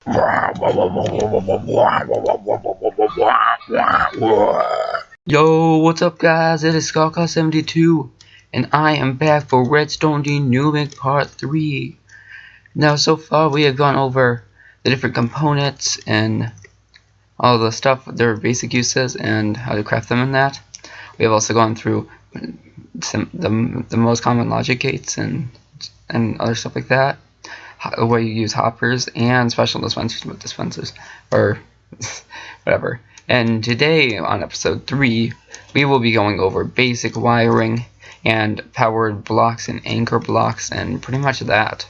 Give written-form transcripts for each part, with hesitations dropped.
Yo, what's up guys, it is Skullclaw72 and I am back for Redstone Noobing Part 3. Now so far we have gone over the different components and all the stuff, their basic uses and how to craft them in that. We have also gone through the most common logic gates and other stuff like that. The way you use hoppers and special dispensers or whatever. And today on episode 3 we will be going over basic wiring and powered blocks and anchor blocks and pretty much that.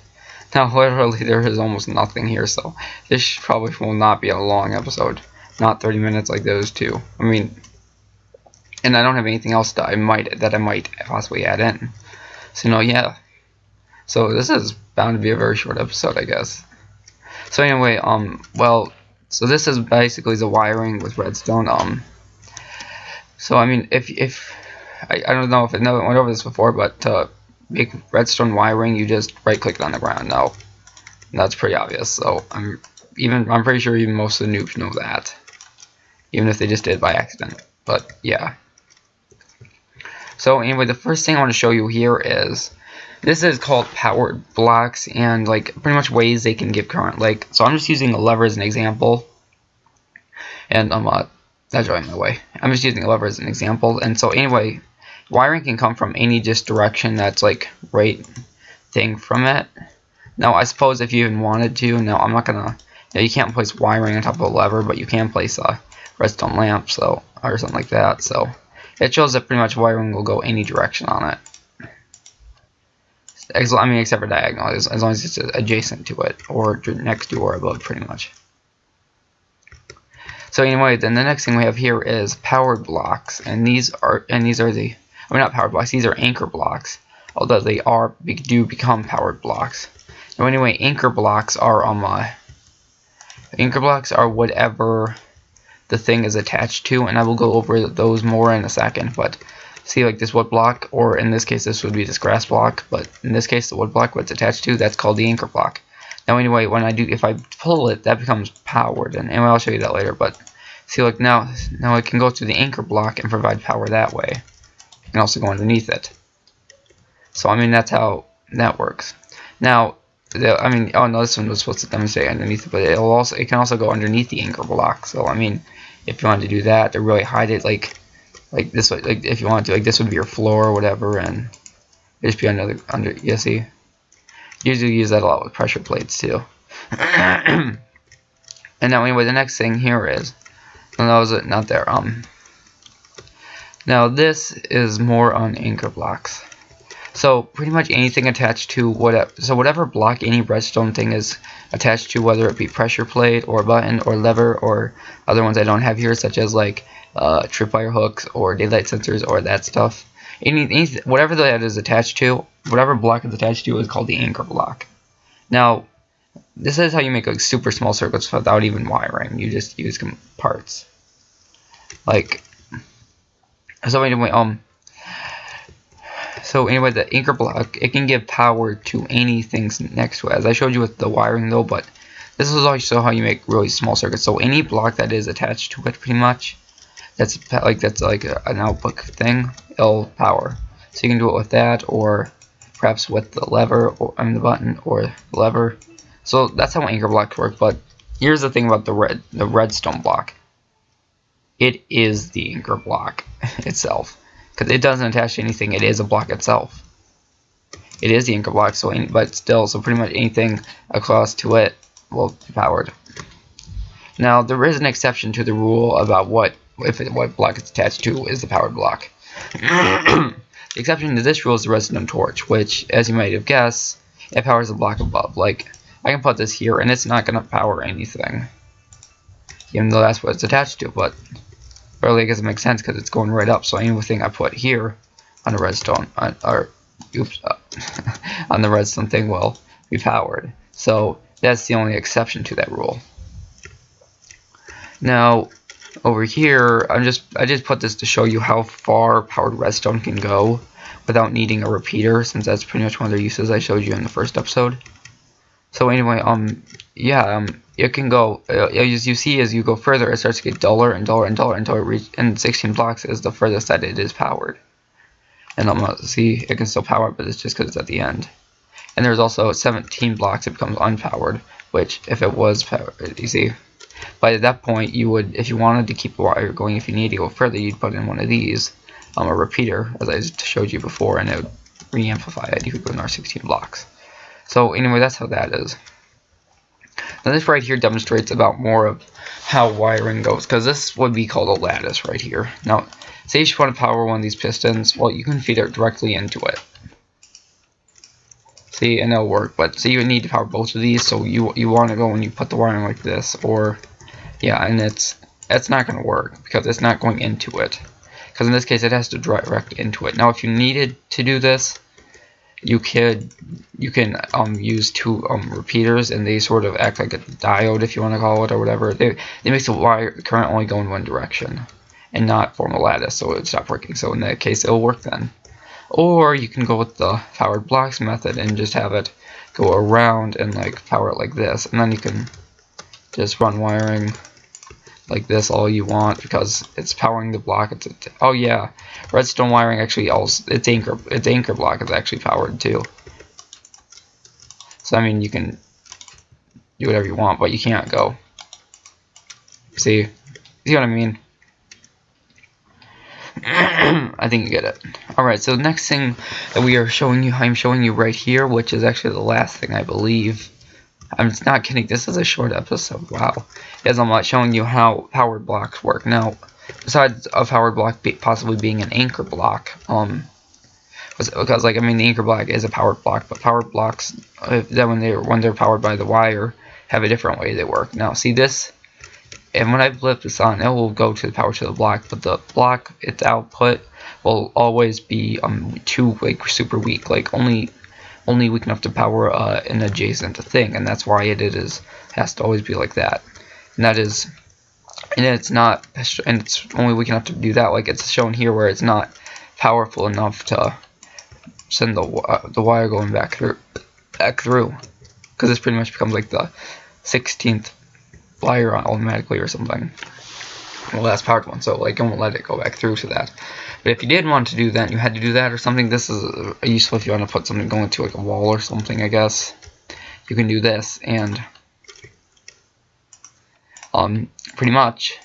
Now literally there is almost nothing here, so this probably will not be a long episode, not 30 minutes like those two. I mean, and I don't have anything else that I might possibly add in. So no, yeah. So this is bound to be a very short episode, I guess. So anyway, well, so this is basically the wiring with redstone. So I mean, if I don't know if I went over this before, but to make redstone wiring, you just right-click it on the ground. Now, that's pretty obvious. So I'm pretty sure even most of the noobs know that, even if they just did it by accident. But yeah. So anyway, the first thing I want to show you here is, this is called powered blocks and like pretty much ways they can give current. Like, so I'm just using a lever as an example, and that's right in my way. I'm just using a lever as an example. And so anyway, wiring can come from any just direction that's like right thing from it. Now I suppose if you even wanted to, now I'm not gonna, you can't place wiring on top of a lever, but you can place a redstone lamp, so, or something like that. So it shows that pretty much wiring will go any direction on it. I mean, except for diagonal, as long as it's adjacent to it, or next to or above, pretty much. So anyway, then the next thing we have here is powered blocks, and these are the, I mean, not powered blocks, these are anchor blocks, although they do become powered blocks. Now anyway, anchor blocks are whatever the thing is attached to, and I will go over those more in a second. But see, like this wood block, or in this case this would be this grass block, but in this case the wood block, what it's attached to, that's called the anchor block. Now anyway, if I pull it, that becomes powered, and anyway, I'll show you that later. But see, like now it can go through the anchor block and provide power that way. It can also go underneath it. So I mean, that's how that works. Now I mean, oh no, this one was supposed to demonstrate underneath it, but it can also go underneath the anchor block. So I mean, if you wanted to do that to really hide it, like this way, like if you want to, like this would be your floor or whatever, and it'd just be under. You see, usually use that a lot with pressure plates too. And now anyway, the next thing here is, well, that was it, not there. Now this is more on anchor blocks. So pretty much anything attached to whatever block any redstone thing is attached to, whether it be pressure plate or button or lever or other ones I don't have here, such as like tripwire hooks or daylight sensors or that stuff. Whatever that is attached to, whatever block is attached to, is called the anchor block. Now, this is how you make like super small circuits without even wiring. You just use parts. Like, so anyway, the anchor block, it can give power to anything next to it, as I showed you with the wiring though. But this is also how you make really small circuits. So any block that is attached to it, pretty much, that's like an output thing, it'll power. So you can do it with that, or perhaps with the lever, or the button, or the lever. So that's how anchor blocks work. But here's the thing about the redstone block. It is the anchor block itself, because it doesn't attach to anything. It is a block itself. It is the anchor block. So, but still, so pretty much anything across to it will be powered. Now there is an exception to the rule about what block it's attached to is the powered block. The exception to this rule is the redstone torch, which, as you might have guessed, it powers the block above. Like, I can put this here and it's not going to power anything, even though that's what it's attached to. But really, it doesn't make sense because it's going right up. So anything I put here on the redstone, on the redstone thing, will be powered. So that's the only exception to that rule. Now over here, I just put this to show you how far powered redstone can go without needing a repeater, since that's pretty much one of their uses I showed you in the first episode. So anyway, yeah, it can go, as you see, as you go further, it starts to get duller and duller and duller until it reaches, and 16 blocks is the furthest that it is powered. And I'm gonna see, it can still power, but it's just because it's at the end. And there's also 17 blocks, it becomes unpowered, which if it was powered, you see, but at that point, you would, if you wanted to keep the wire going, if you need to go further, you'd put in one of these, a repeater, as I just showed you before, and it would re-amplify it. You could put in our 16 blocks. So anyway, that's how that is. Now this right here demonstrates about more of how wiring goes, because this would be called a lattice right here. Now, say you want to power one of these pistons, well, you can feed it directly into it. See, and it'll work, but say you need to power both of these, so you want to go and you put the wiring like this, or yeah, and it's not going to work because it's not going into it. Because in this case, it has to direct into it. Now, if you needed to do this, you can use two repeaters, and they sort of act like a diode, if you want to call it, or whatever. They make the wire current only go in one direction, and not form a lattice, so it would stop working. So in that case, it'll work then. Or you can go with the powered blocks method and just have it go around and like power it like this, and then you can just run wiring like this all you want because it's powering the block. Oh yeah, redstone wiring actually also its anchor block is actually powered too. So I mean you can do whatever you want, but you can't go. See what I mean? I think you get it. Alright, so the next thing that we are showing you, I'm showing you right here, which is actually the last thing I believe. I'm not kidding, this is a short episode, wow. Is I'm showing you how powered blocks work. Now, besides a powered block possibly being an anchor block, because like I mean the anchor block is a powered block, but powered blocks, when they're powered by the wire, have a different way they work. Now, see this? And when I flip this on, it will go to the power to the block, but the block, its output, will always be like super weak, like only weak enough to power an adjacent thing, and that's why it has to always be like that. And that is, and it's not, and it's only weak enough to do that. Like it's shown here, where it's not powerful enough to send the wire going back through, because this pretty much becomes like the 16th wire on automatically or something. Well, that's powered one, so like I won't let it go back through to that. But if you did want to do that, you had to do that or something. This is useful if you want to put something going to like a wall or something, I guess. You can do this, and pretty much,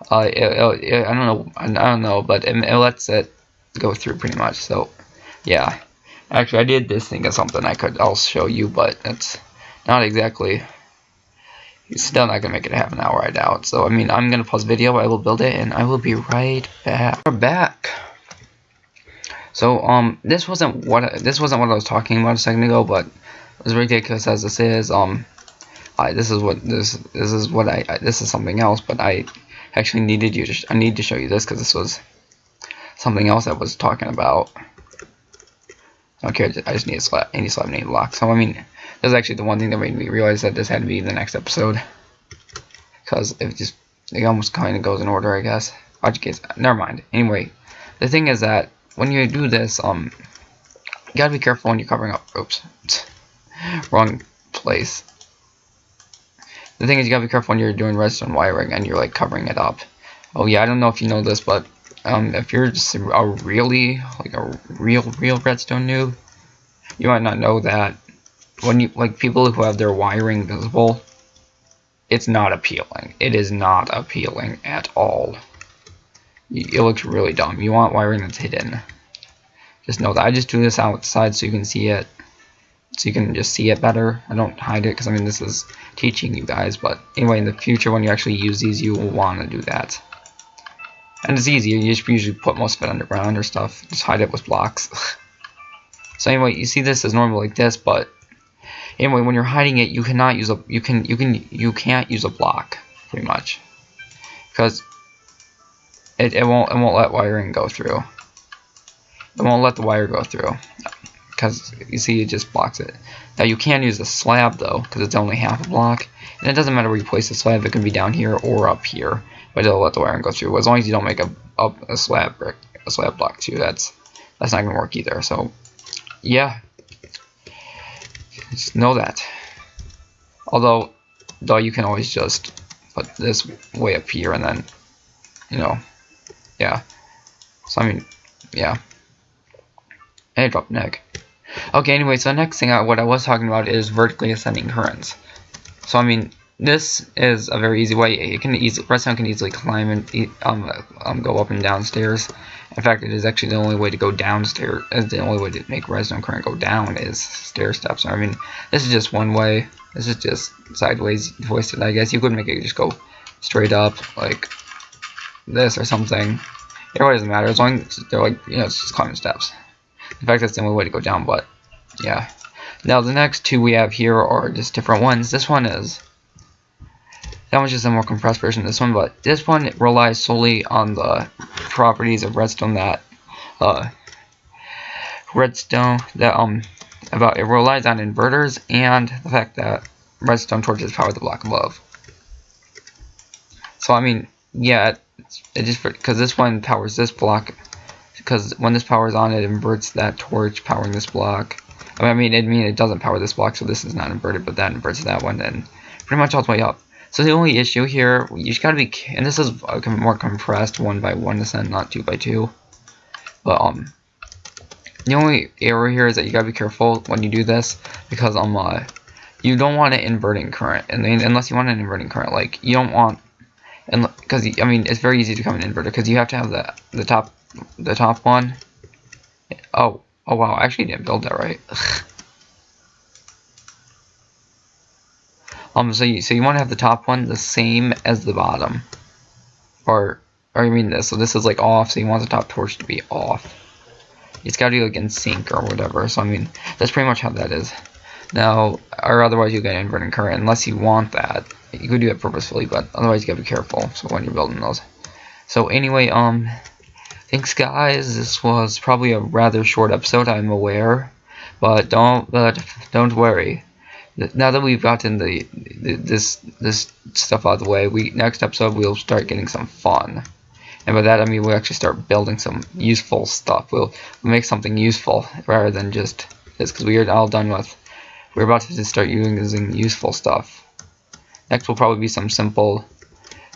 I don't know, but it lets it go through pretty much. So yeah, actually I did this thing as something I'll show you, but it's not exactly. It's still not gonna make it a half an hour, I doubt. So I mean, I'm gonna pause the video, I will build it, and I will be right back. We're back. So this wasn't what I was talking about a second ago, but as ridiculous as this is, this is something else. But I actually I need to show you this because this was something else I was talking about. Okay, I just need a slab name block. So I mean, this is actually the one thing that made me realize that this had to be the next episode, because it almost kind of goes in order, I guess. Never mind. Anyway, the thing is that when you do this, you gotta be careful when you're covering up. Oops, wrong place. The thing is, you gotta be careful when you're doing redstone wiring and you're like covering it up. Oh yeah, I don't know if you know this, but if you're just a real redstone noob, you might not know that when you people who have their wiring visible, it's not appealing. It is not appealing at all. It looks really dumb. You want wiring that's hidden. Just know that. I just do this outside so you can see it. So you can just see it better. I don't hide it because I mean this is teaching you guys. But anyway, in the future when you actually use these, you will want to do that. And it's easy. You just usually put most of it underground or stuff. Just hide it with blocks. So anyway, you see this as normal like this, but anyway, when you're hiding it, you cannot use you can't use a block pretty much because it won't let wiring go through. It won't let the wire go through because you see it just blocks it. Now you can use a slab though because it's only half a block, and it doesn't matter where you place the slab. It can be down here or up here, but it'll let the wiring go through as long as you don't make a slab block too. That's not gonna work either. So yeah. Just know that. Although Though you can always just put this way up here and then, you know, yeah. So I mean, yeah. And drop neck. Okay, anyway, so the next thing what I was talking about is vertically ascending currents. So I mean, this is a very easy way. It can Redstone can easily climb and go up and down stairs. In fact, it is actually the only way to go downstairs. The only way to make redstone current go down is stair steps. I mean, this is just one way. This is just sideways hoisted. I guess you could make it just go straight up like this or something. It really doesn't matter as long as they're like, you know, it's just climbing steps. In fact, that's the only way to go down. But yeah. Now the next two we have here are just different ones. This one is, that one's just a more compressed version of this one, but this one relies solely on the properties of redstone that it relies on inverters and the fact that redstone torches power the block above. So I mean, yeah, it just because this one powers this block, because when this powers on, it inverts that torch powering this block. I mean, it doesn't power this block, so this is not inverted, but that inverts that one, and pretty much all the way up. So the only issue here, you just gotta be, and this is a more compressed 1x1 descent, not 2x2. But the only error here is that you gotta be careful when you do this, because you don't want an inverting current, and unless you want an inverting current, like you don't want, and because I mean it's very easy to become an inverter, because you have to have the top one. Oh wow, I actually didn't build that right. So you want to have the top one the same as the bottom, or I mean this. So this is like off, so you want the top torch to be off. It's got to be like in sync or whatever. So I mean that's pretty much how that is. Now, or otherwise you get inverting current unless you want that. You could do it purposefully, but otherwise you gotta be careful. So when you're building those. So anyway, thanks guys. This was probably a rather short episode, I'm aware, but don't worry. Now that we've gotten this stuff out of the way, next episode we'll start getting some fun, and by that I mean we'll actually start building some useful stuff. We'll make something useful rather than just this, because we're all done with. We're about to just start using useful stuff. Next will probably be some simple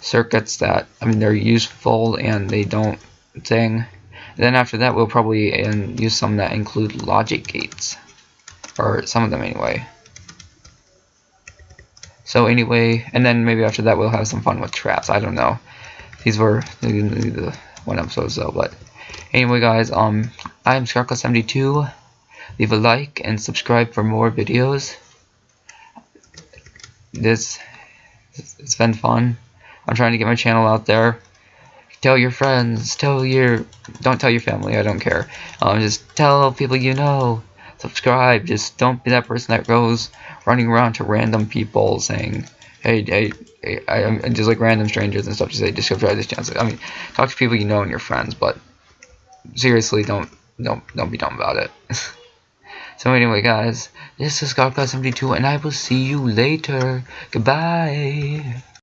circuits that I mean they're useful and they don't thing. And then after that we'll probably use some that include logic gates, or some of them anyway. So anyway, and then maybe after that we'll have some fun with traps. I don't know. These were the one episode though, but anyway guys, I'm Sharkle72. Leave a like and subscribe for more videos. It's been fun. I'm trying to get my channel out there. Tell your friends, don't tell your family, I don't care. Just tell people you know. Subscribe. Just don't be that person that goes running around to random people saying, hey, I'm just like random strangers and stuff to say, just subscribe to this channel. I mean, talk to people you know and your friends, but seriously, don't be dumb about it. So anyway, guys, this is Sharkle72, and I will see you later. Goodbye.